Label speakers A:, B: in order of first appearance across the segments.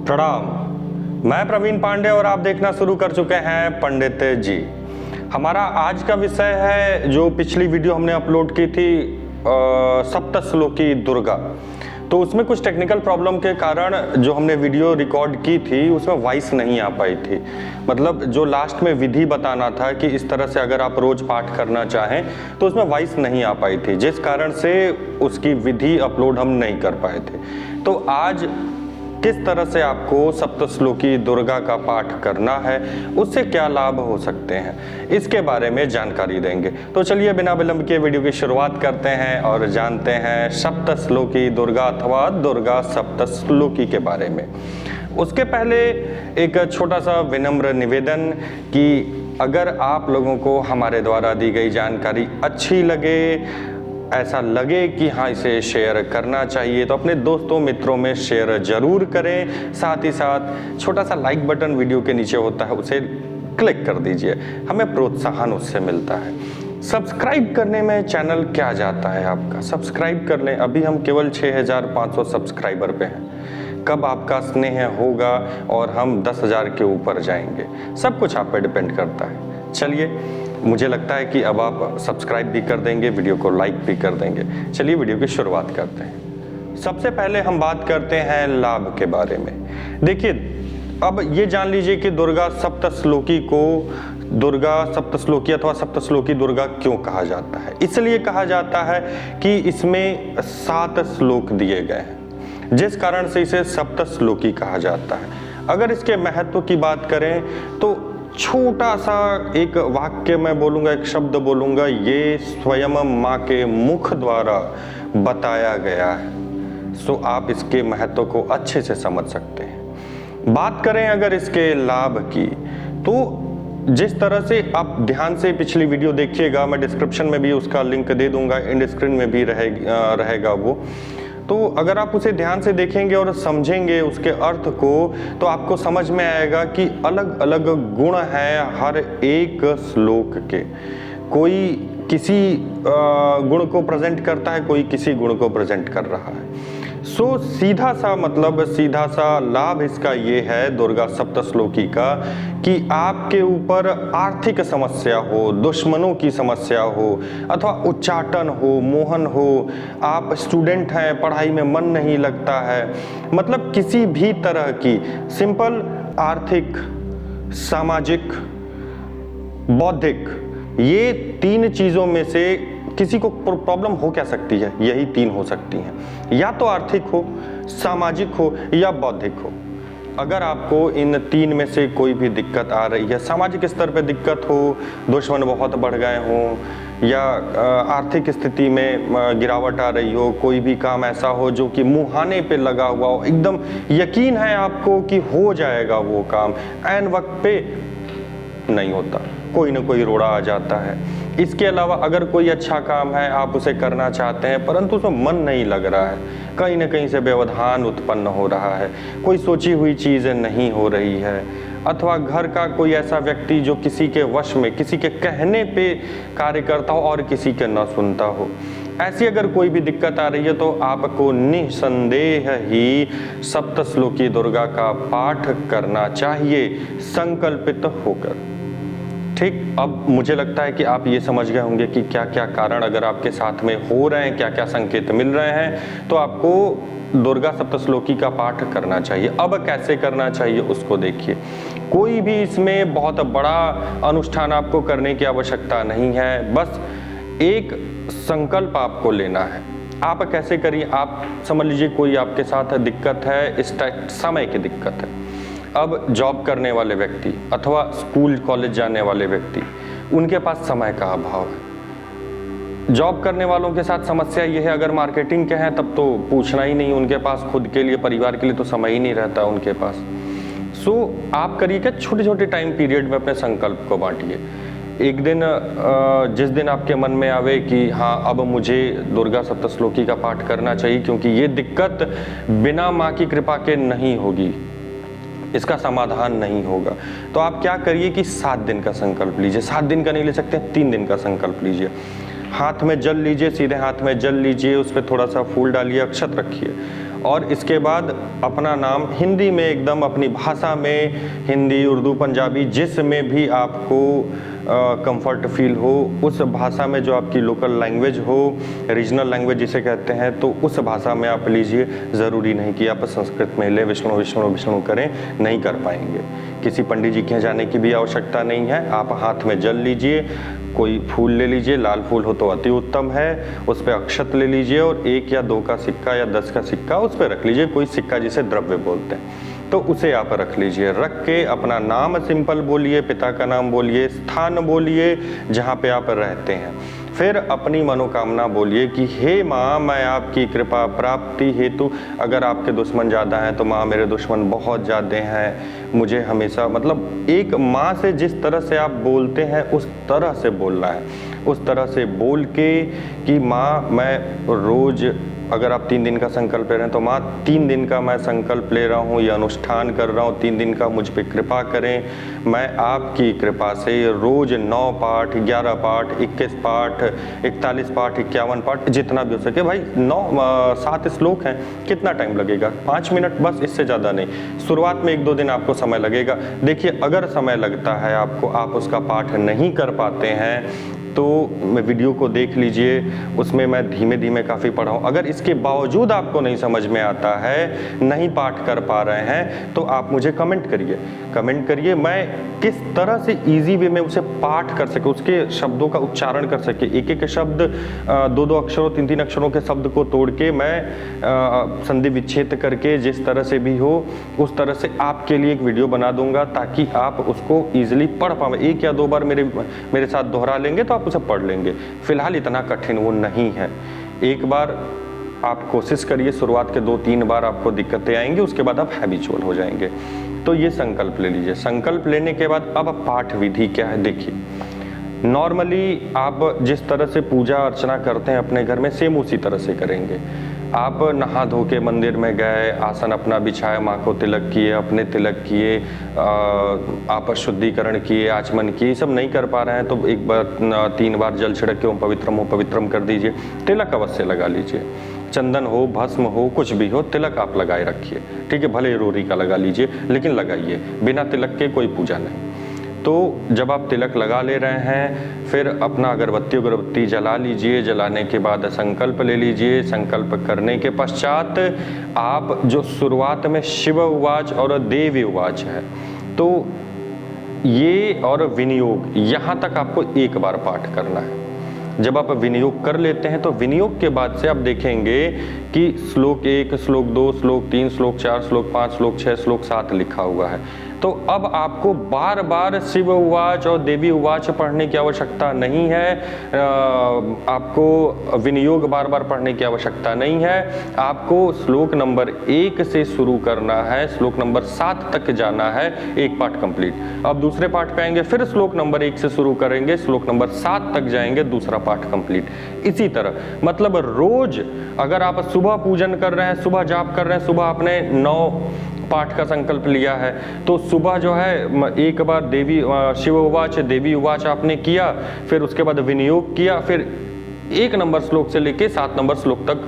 A: प्रणाम। मैं प्रवीण पांडे और आप देखना शुरू कर चुके हैं पंडित जी। हमारा आज का विषय है, जो पिछली वीडियो हमने अपलोड की थी सप्तश्लोकी दुर्गा, तो उसमें कुछ टेक्निकल प्रॉब्लम के कारण जो हमने वीडियो रिकॉर्ड की थी उसमें वॉइस नहीं आ पाई थी। मतलब जो लास्ट में विधि बताना था कि इस तरह से अगर आप रोज पाठ करना चाहें तो उसमें वॉइस नहीं आ पाई थी, जिस कारण से उसकी विधि अपलोड हम नहीं कर पाए थे। तो आज किस तरह से आपको सप्तश्लोकी दुर्गा का पाठ करना है, उससे क्या लाभ हो सकते हैं, इसके बारे में जानकारी देंगे। तो चलिए बिना विलंब के वीडियो की शुरुआत करते हैं और जानते हैं सप्तश्लोकी दुर्गा अथवा दुर्गा सप्तश्लोकी के बारे में। उसके पहले एक छोटा सा विनम्र निवेदन कि अगर आप लोगों को हमारे द्वारा दी गई जानकारी अच्छी लगे, ऐसा लगे कि हाँ इसे शेयर करना चाहिए, तो अपने दोस्तों मित्रों में शेयर जरूर करें। साथ ही साथ छोटा सा लाइक बटन वीडियो के नीचे होता है, उसे क्लिक कर दीजिए, हमें प्रोत्साहन उससे मिलता है। सब्सक्राइब करने में चैनल क्या जाता है आपका, सब्सक्राइब कर लें। अभी हम केवल 6500 सब्सक्राइबर पे हैं। कब आपका स्नेह होगा और हम 10,000 के ऊपर जाएंगे, सब कुछ आप पे डिपेंड करता है। चलिए, मुझे लगता है कि अब आप सब्सक्राइब भी कर देंगे, वीडियो को लाइक भी कर देंगे। चलिए वीडियो की शुरुआत करते हैं। सबसे पहले हम बात करते हैं लाभ के बारे में। देखिए, अब ये जान लीजिए कि दुर्गा सप्तश्लोकी को दुर्गा सप्तश्लोकी अथवा सप्तश्लोकी दुर्गा क्यों कहा जाता है। इसलिए कहा जाता है कि इसमें 7 श्लोक दिए गए हैं, जिस कारण से इसे सप्तश्लोकी कहा जाता है। अगर इसके महत्व की बात करें तो छोटा सा एक वाक्य मैं बोलूँगा, एक शब्द बोलूँगा, ये स्वयं माँ के मुख द्वारा बताया गया है। सो आप इसके महत्व को अच्छे से समझ सकते हैं। बात करें अगर इसके लाभ की, तो जिस तरह से आप ध्यान से पिछली वीडियो देखिएगा, मैं डिस्क्रिप्शन में भी उसका लिंक दे दूंगा, एंड स्क्रीन में भी रहेगा वो। तो अगर आप उसे ध्यान से देखेंगे और समझेंगे उसके अर्थ को, तो आपको समझ में आएगा कि अलग अलग गुण हैं हर एक श्लोक के। कोई किसी गुण को प्रेजेंट करता है, कोई किसी गुण को प्रेजेंट कर रहा है। सो सीधा सा लाभ इसका ये है दुर्गा सप्तश्लोकी का, कि आपके ऊपर आर्थिक समस्या हो, दुश्मनों की समस्या हो, अथवा उच्चाटन हो, मोहन हो, आप स्टूडेंट हैं, पढ़ाई में मन नहीं लगता है, मतलब किसी भी तरह की सिंपल आर्थिक, सामाजिक, बौद्धिक, ये 3 चीज़ों में से किसी को प्रॉब्लम हो क्या सकती है, यही 3 हो सकती हैं। या तो आर्थिक हो, सामाजिक हो या बौद्धिक हो। अगर आपको इन 3 में से कोई भी दिक्कत आ रही है, सामाजिक स्तर पे दिक्कत हो, दुश्मन बहुत बढ़ गए हों, या आर्थिक स्थिति में गिरावट आ रही हो, कोई भी काम ऐसा हो जो कि मुहाने पे लगा हुआ हो, एकदम यकीन है आपको कि हो जाएगा वो काम, ऐन वक्त पे नहीं होता, कोई ना कोई रोड़ा आ जाता है। इसके अलावा अगर कोई अच्छा काम है, आप उसे करना चाहते हैं, परंतु उसमें मन नहीं लग रहा है, कहीं ना कहीं से व्यवधान उत्पन्न हो रहा है, कोई सोची हुई चीज़ नहीं हो रही है, अथवा घर का कोई ऐसा व्यक्ति जो किसी के वश में, किसी के कहने पे कार्य करता हो और किसी के न सुनता हो, ऐसी अगर कोई भी दिक्कत आ रही है, तो आपको निसंदेह ही सप्तश्लोकी दुर्गा का पाठ करना चाहिए, संकल्पित होकर। ठीक, अब मुझे लगता है कि आप ये समझ गए होंगे कि क्या क्या कारण अगर आपके साथ में हो रहे हैं, क्या क्या संकेत मिल रहे हैं, तो आपको दुर्गा सप्तश्लोकी का पाठ करना चाहिए। अब कैसे करना चाहिए उसको देखिए। कोई भी इसमें बहुत बड़ा अनुष्ठान आपको करने की आवश्यकता नहीं है, बस एक संकल्प आपको लेना है। आप कैसे करिए, आप समझ लीजिए कोई आपके साथ दिक्कत है, इस समय की दिक्कत है। अब जॉब करने वाले व्यक्ति अथवा स्कूल कॉलेज जाने वाले व्यक्ति, उनके पास समय का अभाव है। जॉब करने वालों के साथ समस्या ये है, अगर मार्केटिंग के हैं तब तो पूछना ही नहीं, उनके पास खुद के लिए, परिवार के लिए तो समय ही नहीं रहता उनके पास। सो आप करिए कि छोटे छोटे टाइम पीरियड में अपने संकल्प को बांटिए। एक दिन, जिस दिन आपके मन में आवे कि हाँ अब मुझे दुर्गा सप्तश्लोकी का पाठ करना चाहिए, क्योंकि ये दिक्कत बिना माँ की कृपा के नहीं होगी, इसका समाधान नहीं होगा, तो आप क्या करिए कि 7 दिन का संकल्प लीजिए। 7 दिन का नहीं ले सकते, 3 दिन का संकल्प लीजिए। हाथ में जल लीजिए, सीधे हाथ में जल लीजिए, उस पर थोड़ा सा फूल डालिए, अक्षत रखिए और इसके बाद अपना नाम हिंदी में एकदम अपनी भाषा में, हिंदी, उर्दू, पंजाबी, जिसमें भी आपको कंफर्ट फील हो, उस भाषा में जो आपकी लोकल लैंग्वेज हो, रीजनल लैंग्वेज जिसे कहते हैं, तो उस भाषा में आप लीजिए। ज़रूरी नहीं कि आप संस्कृत में लें, विष्णु विष्णु विष्णु करें, नहीं कर पाएंगे। किसी पंडित जी के यहाँ जाने की भी आवश्यकता नहीं है। आप हाथ में जल लीजिए, कोई फूल ले लीजिए, लाल फूल हो तो अति उत्तम है, उस पर अक्षत ले लीजिए और 1 या 2 का सिक्का या 10 का सिक्का उस पर रख लीजिए। कोई सिक्का जिसे द्रव्य बोलते हैं तो उसे आप रख लीजिए। रख के अपना नाम सिंपल बोलिए, पिता का नाम बोलिए, स्थान बोलिए जहाँ पे आप रहते हैं। फिर अपनी मनोकामना बोलिए कि हे माँ, मैं आपकी कृपा प्राप्ति हेतु, अगर आपके दुश्मन ज़्यादा हैं तो माँ मेरे दुश्मन बहुत ज़्यादा हैं, मुझे हमेशा, मतलब एक माँ से जिस तरह से आप बोलते हैं उस तरह से बोलना है। उस तरह से बोल के कि माँ मैं रोज़, अगर आप 3 दिन का संकल्प ले रहे हैं तो माँ 3 दिन का मैं संकल्प ले रहा हूँ, ये अनुष्ठान कर रहा हूँ, 3 दिन का मुझ पे कृपा करें। मैं आपकी कृपा से रोज़ 9 पाठ, 11 पाठ, 21 पाठ, 41 पाठ, 51 पाठ, जितना भी हो सके। भाई 7 श्लोक हैं, कितना टाइम लगेगा? 5 मिनट बस, इससे ज़्यादा नहीं। शुरुआत में 1-2 दिन आपको समय लगेगा। देखिए, अगर समय लगता है आपको, आप उसका पाठ नहीं कर पाते हैं तो वीडियो को देख लीजिए, उसमें मैं धीमे धीमे काफ़ी पढ़ा हूँ। अगर इसके बावजूद आपको नहीं समझ में आता है, नहीं पाठ कर पा रहे हैं, तो आप मुझे कमेंट करिए, मैं किस तरह से इजी वे में उसे पाठ कर सके, उसके शब्दों का उच्चारण कर सके। एक एक शब्द, 2-2 अक्षरों, 3-3 अक्षरों के शब्द को तोड़ के मैं संधि विच्छेद करके जिस तरह से भी हो उस तरह से आपके लिए एक वीडियो बना दूंगा, ताकि आप उसको ईजिली पढ़ पाएं। 1 या 2 बार मेरे साथ दोहरा लेंगे तो आप उसे पढ़ लेंगे। फिलहाल इतना कठिन वो नहीं है। एक बार आप कोशिश करिए, शुरुआत के 2-3 बार आपको दिक्कतें आएंगी, उसके बाद आप हैबिचुअल हो जाएंगे। तो ये संकल्प ले लीजिए। संकल्प लेने के बाद अब पाठ विधि क्या है देखिए। नॉर्मली आप जिस तरह से पूजा अर्चना करते हैं अपने घर में, सेम उसी तरह से करेंगे। आप नहा धो के मंदिर में गए, आसन अपना बिछाया, माँ को तिलक किए, अपने तिलक किए, आप शुद्धिकरण किए, आचमन किए, सब नहीं कर पा रहे हैं तो 1 बार 3 बार जल छिड़क के ओम पवित्रम कर दीजिए। तिलक अवश्य लगा लीजिए, चंदन हो, भस्म हो, कुछ भी हो, तिलक आप लगाए रखिए। ठीक है, भले रोरी का लगा लीजिए, लेकिन लगाइए। बिना तिलक के कोई पूजा नहीं। तो जब आप तिलक लगा ले रहे हैं, फिर अपना अगरबत्ती जला लीजिए। जलाने के बाद संकल्प ले लीजिए। संकल्प करने के पश्चात आप जो शुरुआत में शिव उवाच और देवी उवाच है, तो ये और विनियोग, यहाँ तक आपको 1 बार पाठ करना है। जब आप विनियोग कर लेते हैं तो विनियोग के बाद से आप देखेंगे कि श्लोक 1, श्लोक 2, श्लोक 3, श्लोक 4, श्लोक 5, श्लोक 6, श्लोक 7 लिखा हुआ है। तो अब आपको बार बार शिव उवाच और देवी उवाच पढ़ने की आवश्यकता नहीं है। आपको विनियोग बार बार पढ़ने की आवश्यकता नहीं है। आपको श्लोक नंबर 1 से शुरू करना है, श्लोक नंबर 7 तक जाना है, 1 पाठ कंप्लीट। अब दूसरे पाठ पे आएंगे, फिर श्लोक नंबर 1 से शुरू करेंगे, श्लोक नंबर 7 तक जाएंगे, दूसरा पाठ कंप्लीट। इसी तरह मतलब रोज अगर आप सुबह पूजन कर रहे हैं, सुबह जाप कर रहे हैं, सुबह आपने 9 पाठ का संकल्प लिया है, तो सुबह जो है 1 बार देवी शिव उवाच, देवी उवाच आपने किया, फिर उसके बाद विनियोग किया, फिर 1 नंबर श्लोक से लेके 7 नंबर श्लोक तक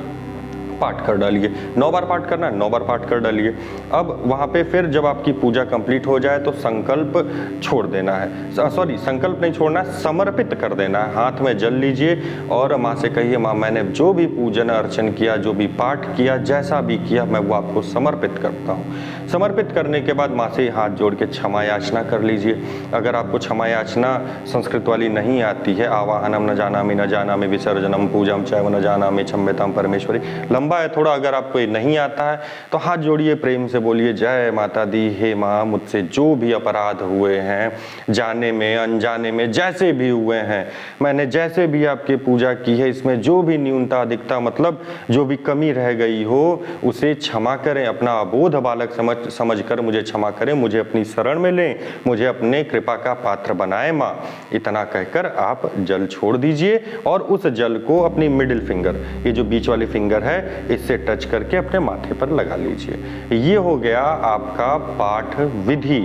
A: पाठ कर डालिए। 9 बार पाठ करना है, 9 बार पाठ कर डालिए। अब वहाँ पे फिर जब आपकी पूजा कंप्लीट हो जाए तो संकल्प छोड़ देना है, सॉरी संकल्प नहीं छोड़ना है, समर्पित कर देना है। हाथ में जल लीजिए और माँ से कहिए, माँ मैंने जो भी पूजन अर्चन किया, जो भी पाठ किया, जैसा भी किया, मैं वो आपको समर्पित करता हूँ। समर्पित करने के बाद माँ से हाथ जोड़ के क्षमा याचना कर लीजिए। अगर आपको क्षमा याचना संस्कृत वाली नहीं आती है, आवाहनम न जानामि विसर्जनम पूजम चैव न जानामि क्षम्यताम परमेश्वरी, लंबा है थोड़ा, अगर आपको ये नहीं आता है तो हाथ जोड़िए, प्रेम से बोलिए, जय माता दी, हे माँ मुझसे जो भी अपराध हुए हैं, जाने में अनजाने में जैसे भी हुए हैं, मैंने जैसे भी आपकी पूजा की है, इसमें जो भी न्यूनता अधिकता मतलब जो भी कमी रह गई हो उसे क्षमा करें। अपना अबोध बालक समझ कर मुझे क्षमा करें, मुझे अपनी शरण में लें, मुझे अपने कृपा का पात्र बनाए माँ। इतना कहकर आप जल छोड़ दीजिए और उस जल को अपनी मिडिल फिंगर, ये जो बीच वाली फिंगर है, इससे टच करके अपने माथे पर लगा लीजिए। ये हो गया आपका पाठ विधि।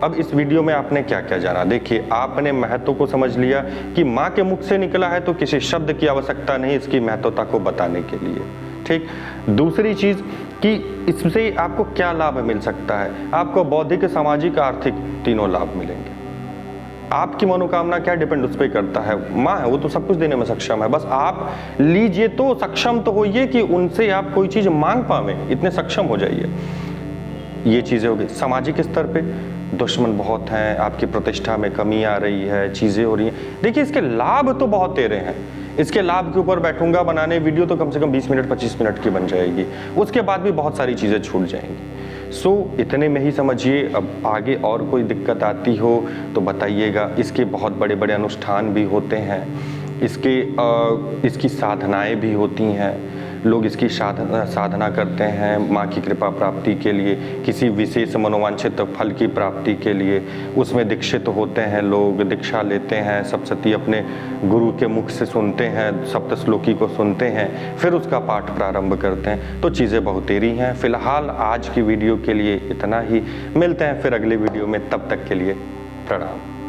A: अब इस वीडियो में आपने क्या क्या जाना, देखिए आपने महत्व को समझ लिया कि माँ के मुख से निकला है तो किसी शब्द की आवश्यकता नहीं इसकी महत्वता को बताने के लिए। ठीक। दूसरी चीज़ कि इससे आपको क्या लाभ मिल सकता है, आपको बौद्धिक, सामाजिक, आर्थिक तीनों लाभ मिलेंगे। आपकी मनोकामना क्या डिपेंड उस पर करता है। माँ है वो तो सब कुछ देने में सक्षम है, बस आप लीजिए तो सक्षम तो होइए कि उनसे आप कोई चीज़ मांग पावे, इतने सक्षम हो जाइए। ये चीज़ें हो गई। सामाजिक स्तर पे दुश्मन बहुत हैं, आपकी प्रतिष्ठा में कमी आ रही है, चीज़ें हो रही हैं। देखिए इसके लाभ तो बहुत तेरे हैं, इसके लाभ के ऊपर बैठूंगा बनाने वीडियो तो कम से कम 20 मिनट 25 मिनट की बन जाएगी, उसके बाद भी बहुत सारी चीज़ें छूट जाएंगी। सो इतने में ही समझिए। अब आगे और कोई दिक्कत आती हो तो बताइएगा। इसके बहुत बड़े बड़े अनुष्ठान भी होते हैं, इसकी साधनाएं भी होती हैं, लोग इसकी साधना करते हैं माँ की कृपा प्राप्ति के लिए, किसी विशेष मनोवांछित फल की प्राप्ति के लिए। उसमें दीक्षित होते हैं लोग, दीक्षा लेते हैं, सप्तशती अपने गुरु के मुख से सुनते हैं, सप्तश्लोकी को सुनते हैं, फिर उसका पाठ प्रारंभ करते हैं। तो चीज़ें बहुतेरी हैं। फिलहाल आज की वीडियो के लिए इतना ही, मिलते हैं फिर अगले वीडियो में, तब तक के लिए प्रणाम।